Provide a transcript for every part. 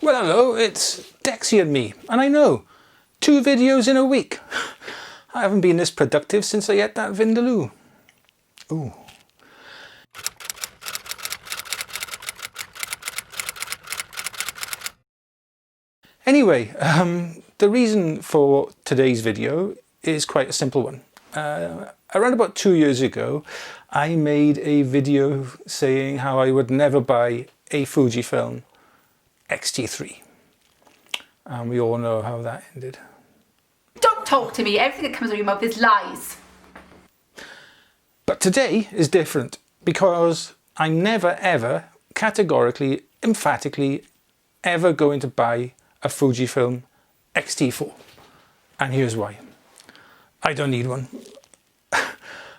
Well, hello, it's Dexy and me, and I know, 2 videos in a week. I haven't been this productive since I ate that vindaloo. Ooh. Anyway, the reason for today's video is quite a simple one. Around about 2 years ago, I made a video saying how I would never buy a Fujifilm X-T4. And we all know how that ended. Don't talk to me. Everything that comes out of your mouth is lies. But today is different because I'm never ever, categorically, emphatically, ever going to buy a Fujifilm X-T4. And here's why. I don't need one.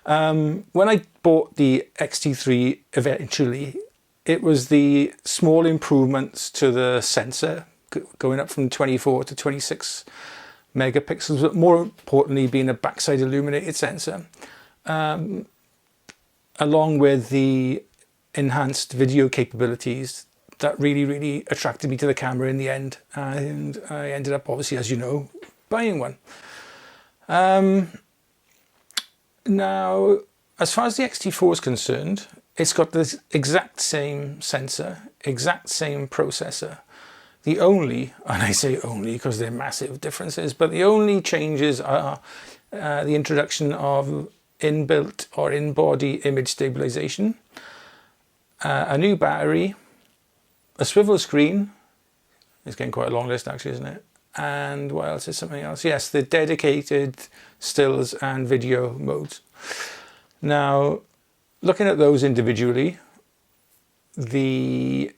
When I bought the X-T4 eventually, it was the small improvements to the sensor, going up from 24 to 26 megapixels, but more importantly being a backside illuminated sensor, along with the enhanced video capabilities that really attracted me to the camera in the end, and I ended up, obviously, as you know, buying one. Now, as far as the X-T4 is concerned, it's got the exact same sensor, exact same processor. The only, and I say only because they're massive differences, but the only changes are the introduction of inbuilt or in-body image stabilization, a new battery, a swivel screen. It's getting quite a long list actually, isn't it? And what else is something else? Yes, the dedicated stills and video modes. Now, looking at those individually, the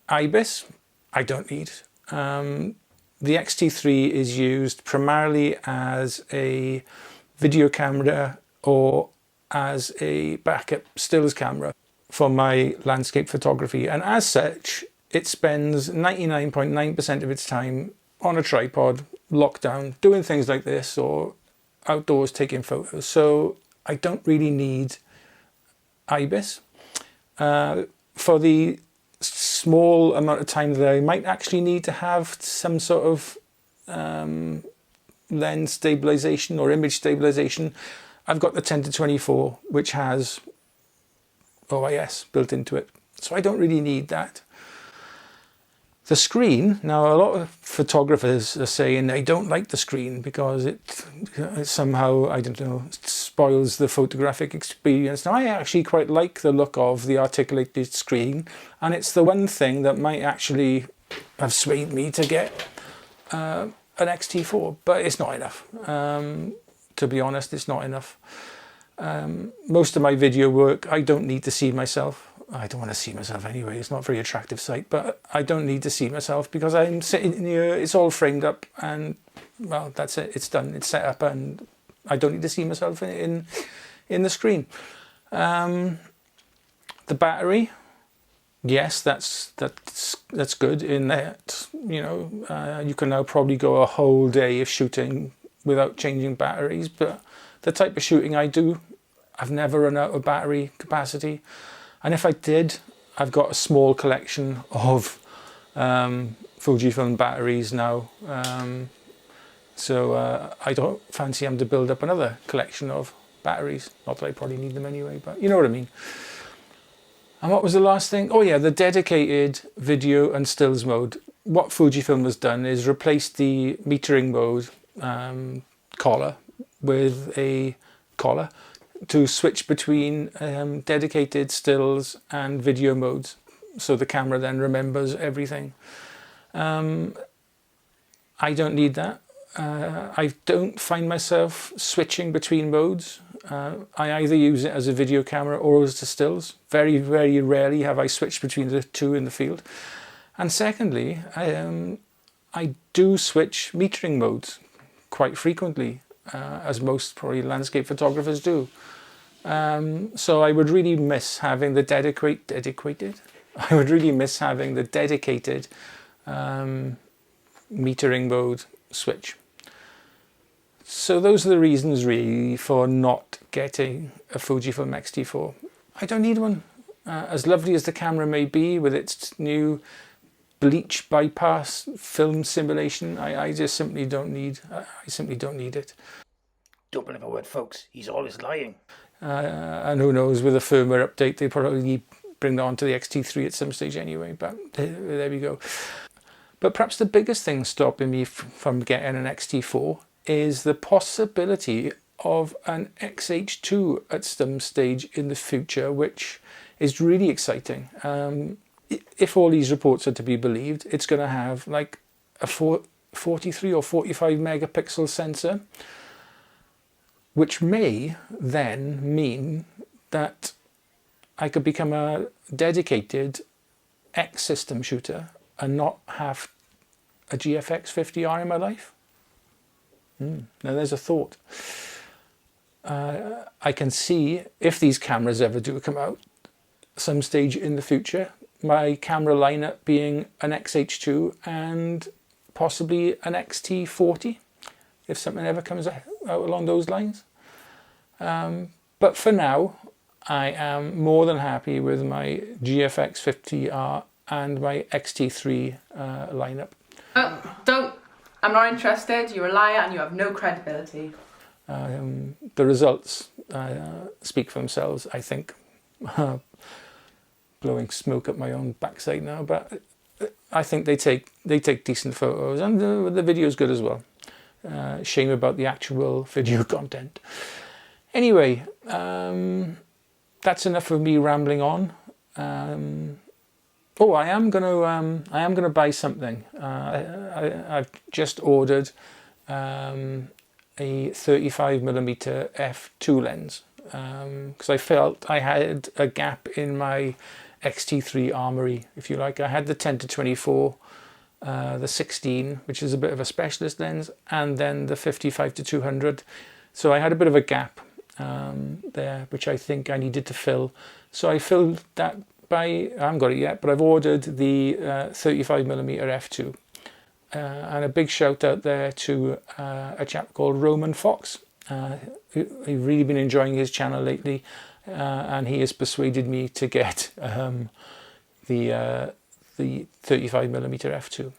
IBIS, I don't need. The X-T4 is used primarily as a video camera or as a backup stills camera for my landscape photography, and as such it spends 99.9% of its time on a tripod, locked down, doing things like this, or outdoors taking photos. So I don't really need IBIS. For the small amount of time that I might actually need to have some sort of lens stabilization or image stabilization, I've got the 10-24, which has OIS built into it. So I don't really need that. The screen, now a lot of photographers are saying they don't like the screen because it somehow, I don't know, spoils the photographic experience. Now I actually quite like the look of the articulated screen, and it's the one thing that might actually have swayed me to get an X-T4, but it's not enough. To be honest, it's not enough. Most of my video work, I don't need to see myself. I don't want to see myself anyway, it's not a very attractive sight, but I don't need to see myself because I'm sitting here, it's all framed up, and well, that's it, it's done, it's set up, and I don't need to see myself in the screen. The battery, yes, that's good in that, you know, you can now probably go a whole day of shooting without changing batteries, but the type of shooting I do, I've never run out of battery capacity. And if I did, I've got a small collection of Fujifilm batteries now. So I don't fancy having to build up another collection of batteries. Not that I probably need them anyway, but you know what I mean. And what was the last thing? Oh yeah, the dedicated video and stills mode. What Fujifilm has done is replaced the metering mode collar with a collar to switch between dedicated stills and video modes, so the camera then remembers everything. I don't need that. I don't find myself switching between modes. I either use it as a video camera or as the stills. Very rarely have I switched between the two in the field. And secondly, I do switch metering modes quite frequently, as most probably landscape photographers do. So I would really miss having the dedicated metering mode switch. So those are the reasons really for not getting a Fujifilm X-T4. I don't need one. As lovely as the camera may be with its new bleach bypass film simulation. I just simply don't need. I simply don't need it. Don't believe a word, folks. He's always lying. And who knows, with a firmware update, they probably bring that onto the X-T3 at some stage anyway. But there we go. But perhaps the biggest thing stopping me from getting an X-T4 is the possibility of an XH2 at some stage in the future, which is really exciting. If all these reports are to be believed, it's going to have like a 43 or 45 megapixel sensor, which may then mean that I could become a dedicated X system shooter and not have a GFX 50R in my life. Now there's a thought. I can see, if these cameras ever do come out some stage in the future, my camera lineup being an XH2 and possibly an X-T40, if something ever comes out along those lines. But for now, I am more than happy with my GFX 50R and my X-T3 lineup. Don't. I'm not interested. You're a liar and you have no credibility. The results speak for themselves, I think. Blowing smoke up my own backside now, but I think they take decent photos, and the video is good as well. Shame about the actual video content. Anyway, that's enough of me rambling on. Oh, I am gonna buy something. I've just ordered a 35mm f2 lens because I felt I had a gap in my X-T3 armory, if you like. I had the 10-24, the 16, which is a bit of a specialist lens, and then the 55-200. So I had a bit of a gap there, which I think I needed to fill. So I filled that by, I haven't got it yet, but I've ordered the 35mm f2. And a big shout out there to a chap called Roman Fox. I've really been enjoying his channel lately, and he has persuaded me to get the 35mm f2.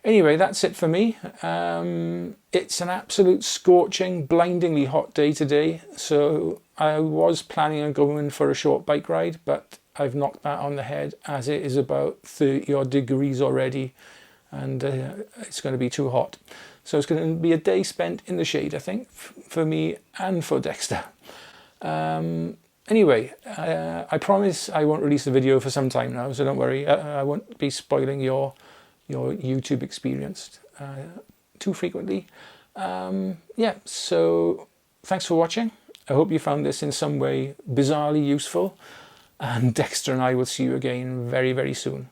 Anyway, that's it for me. It's an absolute scorching, blindingly hot day today, so I was planning on going for a short bike ride, but I've knocked that on the head as it is about 30 odd degrees already, and it's going to be too hot. So it's going to be a day spent in the shade, I think, for me and for Dexter. Anyway, I promise I won't release the video for some time now, so don't worry. I won't be spoiling your YouTube experience too frequently. Yeah, so thanks for watching. I hope you found this in some way bizarrely useful, and Dexter and I will see you again very, very soon.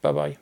Bye-bye.